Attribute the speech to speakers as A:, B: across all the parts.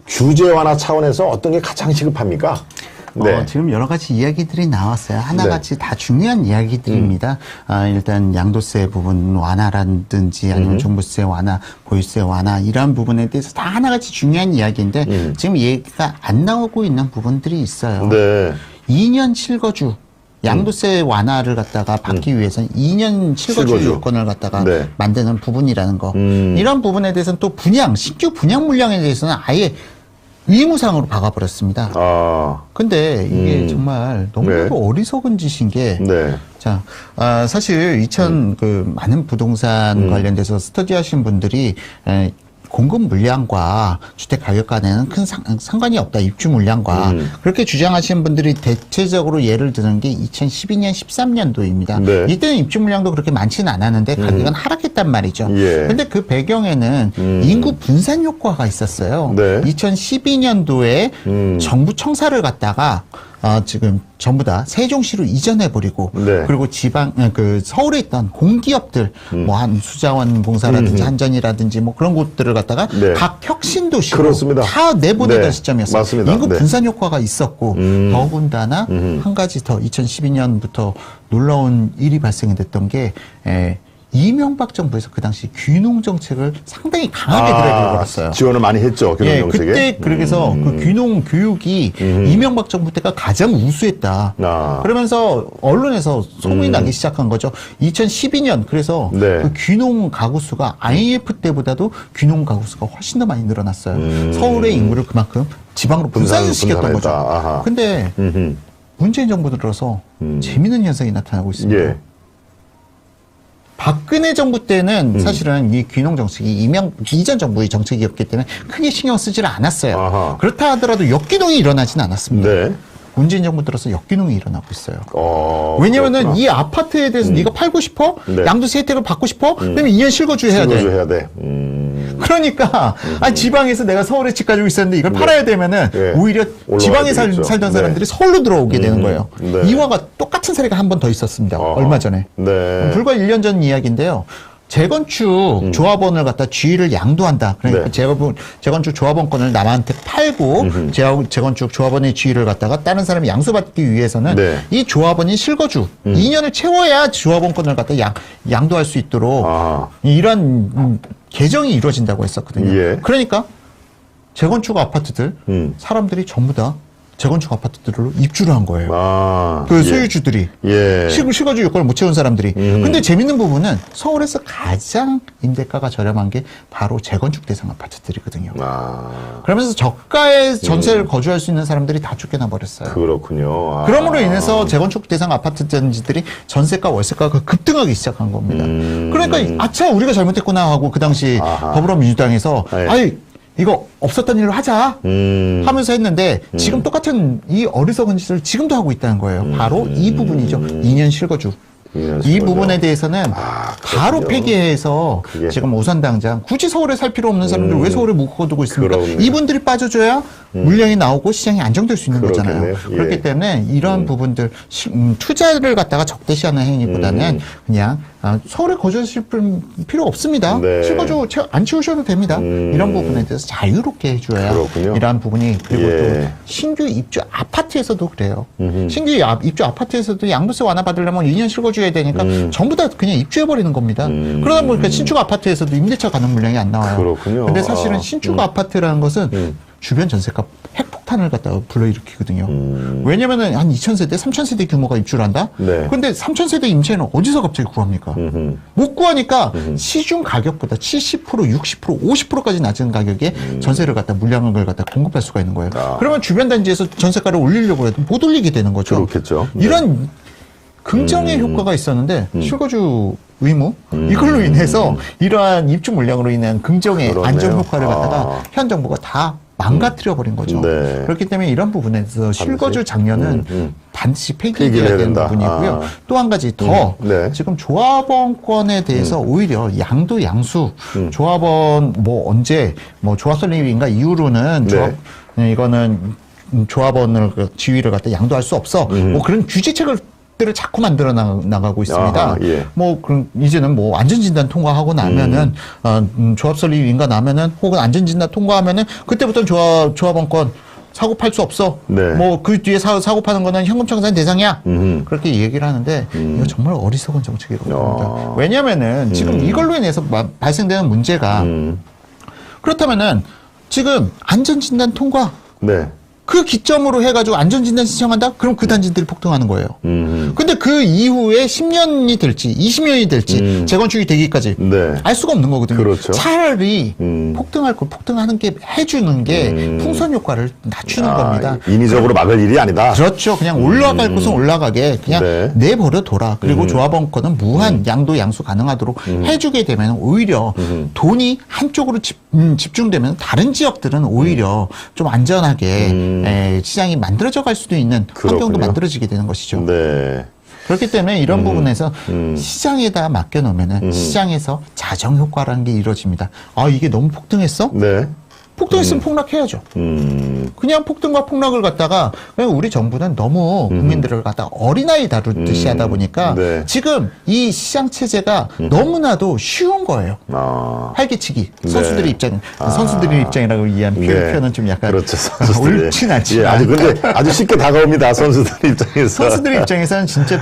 A: 규제 완화 차원에서 어떤 게 가장 시급합니까? 네.
B: 지금 여러 가지 이야기들이 나왔어요. 하나같이 다 중요한 이야기들입니다. 일단 양도세 부분 완화라든지 아니면 종부세 완화, 보유세 완화 이러한 부분에 대해서 다 하나같이 중요한 이야기인데 지금 얘기가 안 나오고 있는 부분들이 있어요.
A: 네.
B: 2년 실거주. 양도세 완화를 갖다가 받기 위해서는 2년 실거주 요건을 갖다가 만드는 부분이라는 거. 이런 부분에 대해서는 또 신규 분양 물량에 대해서는 아예 의무상으로 박아버렸습니다. 근데 이게 정말 너무나도 어리석은 짓인 게, 자, 사실 많은 부동산 관련돼서 스터디 하신 분들이, 공급 물량과 주택 가격 간에는 큰 상관이 없다. 입주 물량과. 그렇게 주장하시는 분들이 대체적으로 예를 드는 게 2012년, 13년도입니다. 이때는 입주 물량도 그렇게 많지는 않았는데 가격은 하락했단 말이죠. 그런데 그 배경에는 인구 분산 효과가 있었어요. 2012년도에 정부 청사를 갖다가 지금 전부 다 세종시로 이전해버리고, 그리고 서울에 있던 공기업들, 뭐 수자원공사라든지 한전이라든지 뭐 그런 곳들을 갖다가 각 혁신도시로 다 내보내던 시점이었어요.
A: 맞습니다.
B: 인구 분산 효과가 있었고, 더군다나 한 가지 더 2012년부터 놀라운 일이 발생이 됐던 게, 이명박 정부에서 그 당시 귀농 정책을 상당히 강하게 들여다봤어요.
A: 지원을 많이 했죠, 귀농 정책에.
B: 그때 그래서 그 귀농 교육이 이명박 정부 때가 가장 우수했다. 그러면서 언론에서 소문이 나기 시작한 거죠. 2012년 그래서 그 귀농 가구 수가 IMF 때보다도 귀농 가구 수가 훨씬 더 많이 늘어났어요. 서울의 인구를 그만큼 지방으로 분산시켰던 거죠. 근데 문재인 정부 들어서 재미있는 현상이 나타나고 있습니다. 박근혜 정부 때는 사실은 이 귀농 정책이 이전 정부의 정책이었기 때문에 크게 신경 쓰지를 않았어요. 그렇다 하더라도 역귀농이 일어나진 않았습니다. 문재인 정부 들어서 역귀농이 일어나고 있어요. 왜냐면은 그렇구나. 이 아파트에 대해서 네가 팔고 싶어? 양도세 혜택을 받고 싶어? 그러면 2년 실거주 해야 돼. 그러니까 지방에서 내가 서울에 집 가지고 있었는데 이걸 팔아야 되면은 오히려 지방에 살던 사람들이 서울로 들어오게 되는 거예요. 이와가 똑같은 사례가 한 번 더 있었습니다. 얼마 전에. 불과 1년 전 이야기인데요. 재건축 조합원을 갖다 지위를 양도한다. 그러니까 재건축 조합원권을 남한테 팔고 재건축 조합원의 지위를 갖다가 다른 사람이 양수받기 위해서는 이 조합원이 실거주 2년을 채워야 조합원권을 갖다 양도할 수 있도록 이런 개정이 이루어진다고 했었거든요. 그러니까 재건축 아파트들 사람들이 전부 다 재건축 아파트들로 입주를 한 거예요. 그 소유주들이. 실거주 요건을 못 채운 사람들이. 근데 재밌는 부분은 서울에서 가장 임대가가 저렴한 게 바로 재건축 대상 아파트들이거든요. 그러면서 저가의 전세를 거주할 수 있는 사람들이 다 쫓겨나 버렸어요.
A: 그렇군요.
B: 그러므로 인해서 재건축 대상 아파트 단지들이 전세가 월세가가 급등하기 시작한 겁니다. 그러니까 아차 우리가 잘못했구나 하고 그 당시 더불어민주당에서 이거 없었던 일로 하자 하면서 했는데 지금 똑같은 이 어리석은 짓을 지금도 하고 있다는 거예요. 바로 이 부분이죠. 2년 실거주. 이 부분에 대해서는 바로 폐기해서 지금 우선 당장 굳이 서울에 살 필요 없는 사람들 왜 서울에 묶어두고 있습니까? 이분들이 빠져줘야 물량이 나오고 시장이 안정될 수 있는 거잖아요. 그렇기 때문에 이러한 부분들 투자를 갖다가 적대시하는 행위보다는 그냥 서울에 거주하실 필요 없습니다. 실거주 안 채우셔도 됩니다. 이런 부분에 대해서 자유롭게 해줘야 이러한 부분이 그리고 또 신규 입주 아파트에서도 그래요. 신규 입주 아파트에서도 양도세 완화 받으려면 2년 실거주 해야 되니까 전부 다 그냥 입주해버리는 겁니다. 그러다 보니까 신축 아파트에서도 임대차 가는 물량이 안 나와요. 근데 사실은 신축 아파트라는 것은 주변 전세가 핵폭탄을 갖다가 불러일으키거든요. 왜냐면은 한 2,000세대, 3,000세대 규모가 입주를 한다? 근데 3,000세대 임차인은 어디서 갑자기 구합니까? 못 구하니까 시중 가격보다 70%, 60%, 50%까지 낮은 가격에 전세를 갖다 물량을 갖다 공급할 수가 있는 거예요. 그러면 주변 단지에서 전세가를 올리려고 해도 못 올리게 되는 거죠.
A: 그렇겠죠.
B: 이런 긍정의 효과가 있었는데 실거주 의무 이걸로 인해서 이러한 입주 물량으로 인한 긍정의 안정 효과를 갖다가 현 정부가 다 망가뜨려 버린 거죠. 그렇기 때문에 이런 부분에서 실거주 장려는 반드시 폐기해야 되는 부분이고요. 또 한 가지 더 지금 조합원권에 대해서 오히려 양도 양수 조합원 뭐 언제 뭐 조합 설립인가 이후로는 이거는 조합원을 지위를 갖다 양도할 수 없어. 뭐 그런 규제책을 법들을 자꾸 만들어 나가고 있습니다.
A: 아하, 예.
B: 뭐 그럼 이제는 뭐 안전진단 통과하고 나면은 조합 설립 인가 나면은 혹은 안전진단 통과하면은 그때부터는 조합원권 사고 팔 수 없어.
A: 네.
B: 뭐 그 뒤에 사고 파는 거는 현금 청산 대상이야. 그렇게 얘기를 하는데 이거 정말 어리석은 정책이라고 봅니다. 왜냐면은 지금 이걸로 인해서 발생되는 문제가 그렇다면은 지금 안전진단 통과
A: 네.
B: 그 기점으로 해가지고 안전진단 신청한다? 그럼 그 단지들이 폭등하는 거예요. 근데 그 이후에 10년이 될지 20년이 될지 재건축이 되기까지
A: 네.
B: 알 수가 없는 거거든요.
A: 그렇죠.
B: 차라리 폭등할 걸 폭등하는 게 해주는 게 풍선 효과를 낮추는 겁니다.
A: 인위적으로 막을 일이 아니다.
B: 그렇죠. 그냥 올라갈 곳은 올라가게 그냥
A: 네.
B: 내버려 둬라. 그리고 조합원권은 무한 양도 양수 가능하도록 해주게 되면 오히려 돈이 한쪽으로 집중되면 다른 지역들은 오히려 좀 안전하게 시장이 만들어져 갈 수도 있는 환경도
A: 그렇군요.
B: 만들어지게 되는 것이죠.
A: 네.
B: 그렇기 때문에 이런 부분에서 시장에다 맡겨놓으면은 시장에서 자정 효과라는 게 이루어집니다. 아, 이게 너무 폭등했어?
A: 네.
B: 폭등했으면 폭락해야죠. 그냥 폭등과 폭락을 갖다가 그냥 우리 정부는 너무 국민들을 갖다가 어린아이 다루듯이 하다 보니까
A: 네.
B: 지금 이 시장 체제가 너무나도 쉬운 거예요. 활개치기. 선수들의 입장, 선수들의 입장이라고 이해한
A: 네.
B: 표현은 좀 약간
A: 그렇죠. 선수들의.
B: 옳진 않지만.
A: 예, 아주 근데 아주 쉽게 다가옵니다. 선수들 입장에서.
B: 선수들의 입장에서는 진짜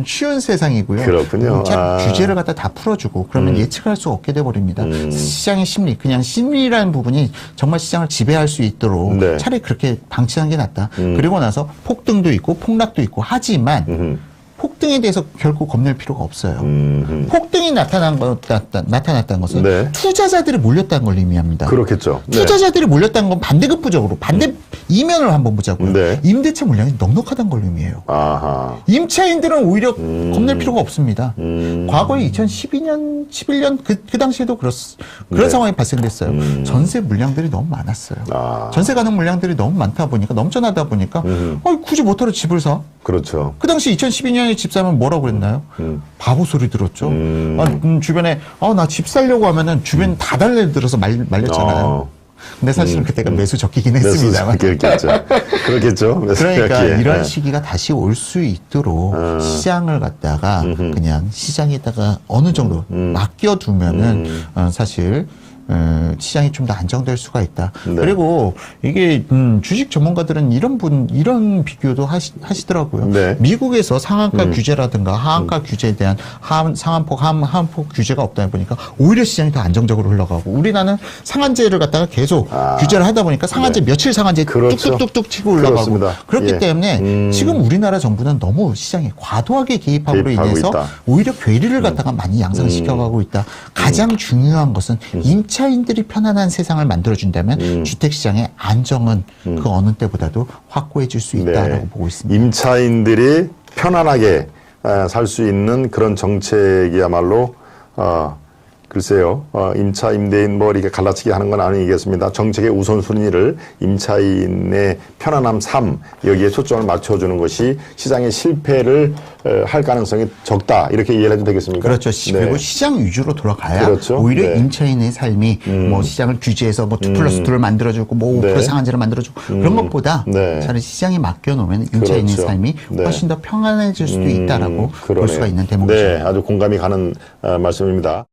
B: 쉬운 세상이고요.
A: 그렇군요.
B: 규제를 갖다 다 풀어주고 그러면 예측할 수 없게 돼버립니다. 시장의 심리, 그냥 심리라는 부분이 정말 시장을 지배할 수 있도록
A: 네.
B: 차라리 그렇게 방치하는 게 낫다. 그리고 나서 폭등도 있고 폭락도 있고 하지만 폭등에 대해서 결코 겁낼 필요가 없어요. 폭등이 나타났다는 것은
A: 네.
B: 투자자들이 몰렸다는 걸 의미합니다.
A: 그렇겠죠. 네.
B: 투자자들이 몰렸다는 건 반대급부적으로 반대 이면을 한번 보자고요.
A: 네.
B: 임대차 물량이 넉넉하다는 걸 의미해요.
A: 아하.
B: 임차인들은 오히려 겁낼 필요가 없습니다. 과거에 2012년, 11년 그 당시에도 그런
A: 네.
B: 상황이 발생됐어요. 전세 물량들이 너무 많았어요. 전세 가능 물량들이 너무 많다 보니까 넘쳐나다 보니까 굳이 뭐하러 집을 사?
A: 그렇죠.
B: 그 당시 2012년에 집 사면 뭐라고 그랬나요? 바보 소리 들었죠. 주변에 나 집 살려고 하면은 주변 다 달려들어서 말렸잖아요. 근데 사실은 그때가 매수 적기긴 했습니다만.
A: 그렇겠죠. 그렇겠죠. 매수
B: 그러니까
A: 적기.
B: 이런 시기가 다시 올 수 있도록 시장을 갖다가 그냥 시장에다가 어느 정도 맡겨두면은 사실 시장이 좀 더 안정될 수가 있다.
A: 네.
B: 그리고 이게 주식 전문가들은 이런 비교도 하시더라고요.
A: 네.
B: 미국에서 상한가 규제라든가 하한가 규제에 대한 상한폭, 하한폭 규제가 없다 보니까 오히려 시장이 더 안정적으로 흘러가고 우리나라는 상한제를 갖다가 계속 규제를 하다 보니까 상한제
A: 네.
B: 며칠 상한제
A: 그렇죠.
B: 뚝뚝뚝 치고 올라가고
A: 그렇습니다.
B: 그렇기
A: 예.
B: 때문에 지금 우리나라 정부는 너무 시장에 과도하게 개입함으로
A: 개입하고
B: 인해서
A: 있다.
B: 오히려 괴리를 갖다가 많이 양상시켜가고 있다. 가장 중요한 것은 임차인들이 편안한 세상을 만들어준다면 주택시장의 안정은 그 어느 때보다도 확고해질 수 있다라고 보고 있습니다.
A: 임차인들이 편안하게 살 수 있는 그런 정책이야말로 글쎄요, 임차, 임대인 뭐 이렇게 갈라치기 하는 건 아니겠습니다. 정책의 우선순위를 임차인의 편안함 삶, 여기에 초점을 맞춰주는 것이 시장의 실패를 할 가능성이 적다. 이렇게 이해를 해도 되겠습니까?
B: 그렇죠.
A: 네.
B: 그리고 시장 위주로 돌아가야
A: 그렇죠.
B: 오히려
A: 네.
B: 임차인의 삶이 뭐 시장을 규제해서 뭐 2+2를 만들어주고 뭐 5%
A: 네.
B: 상한제를 만들어주고 그런 것보다
A: 네.
B: 차라리 시장에 맡겨놓으면 임차인의
A: 그렇죠.
B: 삶이
A: 네.
B: 훨씬 더 평안해질 수도 있다라고 볼
A: 그러네요.
B: 수가 있는 대목이죠.
A: 네, 아주 공감이 가는 말씀입니다.